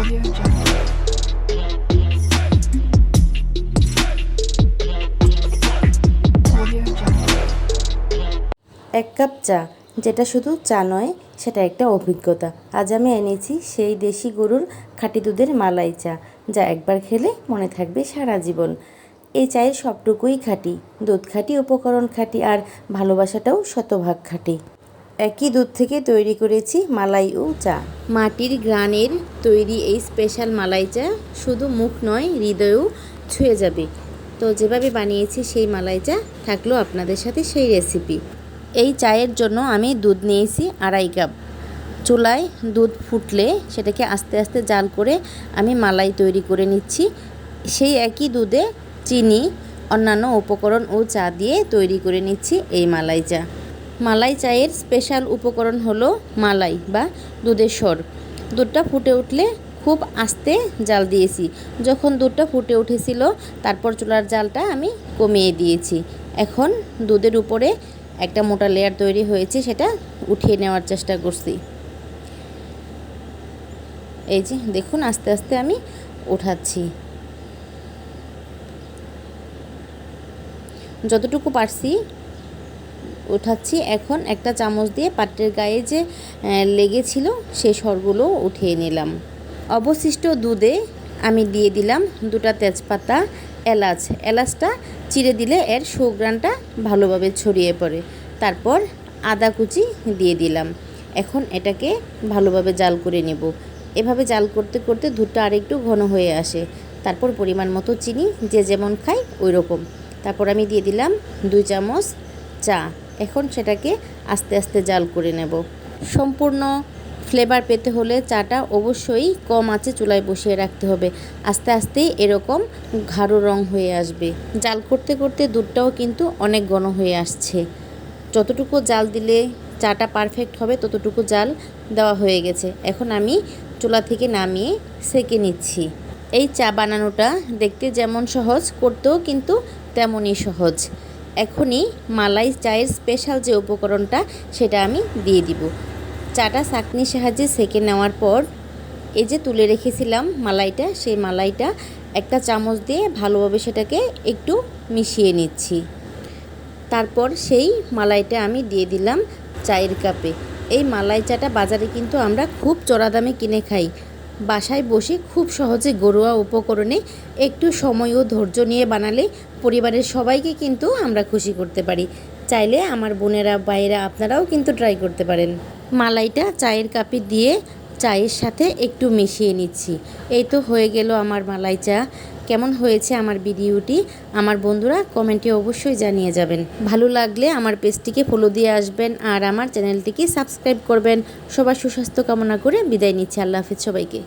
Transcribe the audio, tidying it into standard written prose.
Audio Jungle. Audio Jungle. এক cup চা, যেটা শুধু চা নয়, সেটা একটা অভিজ্ঞতা। আজ আমি এনেছি সেই দেশি গরুর খাঁটি দুধের মালাই চা, যা একবার খেলে মনে থাকবে সারা জীবন। এই চায়ের সবটুকুই খাঁটি, দুধ খাঁটি, উপকরণ খাঁটি, আর ভালোবাসাটাও শতভাগ খাঁটি। একই দুধ থেকে তৈরি করেছি মালাই ও চা। মাটির গ্রানের তৈরি এই স্পেশাল মালাই চা শুধু মুখ নয়, হৃদয়েও ছুঁয়ে যাবে। তো যেভাবে বানিয়েছি সেই মালাই চা থাকলো আপনাদের সাথে সেই রেসিপি। এই চায়ের জন্য আমি দুধ নিয়েছি 2.5 কাপ। চুলায় দুধ ফুটলে সেটাকে আস্তে আস্তে জাল করে আমি মালাই তৈরি করে নিচ্ছি। সেই একই দুধে চিনি, অন্যান্য উপকরণ ও চা দিয়ে তৈরি করে নিচ্ছি এই মালাই চা। মালাই চায়ের স্পেশাল উপকরণ হলো মালাই বা দুধের স্বর। দুধটা ফুটে উঠলে খুব আস্তে জাল দিয়েছি। যখন দুধটা ফুটে উঠেছিল, তারপর চুলার জালটা আমি কমিয়ে দিয়েছি। এখন দুধের উপরে একটা মোটা লেয়ার তৈরি হয়েছে, সেটা উঠিয়ে নেওয়ার চেষ্টা করছি। এই যে দেখুন, আস্তে আস্তে আমি উঠাচ্ছি, যতটুকু পারছি উঠাচ্ছি। এখন একটা চামচ দিয়ে পাত্রের গায়ে যে লেগেছিল সেই সরগুলো উঠিয়ে নিলাম। অবশিষ্ট দুধে আমি দিয়ে দিলাম 2টা তেজপাতা, এলাচটা চিড়ে দিলে এর সুঘ্রাণটা ভালোভাবে ছড়িয়ে পড়ে। তারপর আদা কুচি দিয়ে দিলাম। এখন এটাকে ভালোভাবে জাল করে নেব। এভাবে জাল করতে করতে দুধটা আরেকটু ঘন হয়ে আসে। তারপর পরিমাণ মতো চিনি, যে যেমন খায় ওই রকম। তারপর আমি দিয়ে দিলাম 2 চামচ চা। এখন সেটাকে আস্তে আস্তে জাল করে নেব। সম্পূর্ণ ফ্লেভার পেতে হলে চাটা অবশ্যই কম আঁচে চুলায় বসিয়ে রাখতে হবে। আস্তে আস্তে এরকম গাঢ় রং হয়ে আসবে। জাল করতে করতে দুধটাও কিন্তু অনেক ঘন হয়ে আসছে। যতটুকু জাল দিলে চাটা পারফেক্ট হবে ততটুকু জাল দেওয়া হয়ে গেছে। এখন আমি চুলা থেকে নামিয়ে সেঁকে নিচ্ছি। এই চা বানানোটা দেখতে যেমন সহজ, করতেও কিন্তু তেমনই সহজ। এখনই মালাই চায়ের স্পেশাল যে উপকরণটা সেটা আমি দিয়ে দিব। চাটা ছাঁকনির সাহায্যে সেঁকে নেওয়ার পর এই যে তুলে রেখেছিলাম মালাইটা, সেই মালাইটা একটা চামচ দিয়ে ভালোভাবে সেটাকে একটু মিশিয়ে নিচ্ছি। তারপর সেই মালাইটা আমি দিয়ে দিলাম চায়ের কাপে। এই মালাই চাটা বাজারে কিন্তু আমরা খুব চড়া দামে কিনে খাই। বাসায় বসে খুব সহজে ঘরোয়া উপকরণে একটু সময় ও ধৈর্য নিয়ে বানালে পরিবারের সবাইকে কিন্তু আমরা খুশি করতে পারি। চাইলে আমার বোনেরা, ভাইয়েরা, আপনারাও কিন্তু ট্রাই করতে পারেন। মালাইটা চায়ের কাপে দিয়ে চায়ের সাথে একটু মিশিয়ে নিচ্ছি। এই তো হয়ে গেল আমার মালাই চা। কেমন হয়েছে আমার ভিডিওটি আমার বন্ধুরা কমেন্টে অবশ্যই জানিয়ে যাবেন। ভালো লাগলে আমার পেজটিকে ফলো দিয়ে আসবেন আর আমার চ্যানেলটিকে সাবস্ক্রাইব করবেন। সবার সুস্বাস্থ্য কামনা করে বিদায় নিচ্ছি। আল্লাহ হাফেজ সবাইকে।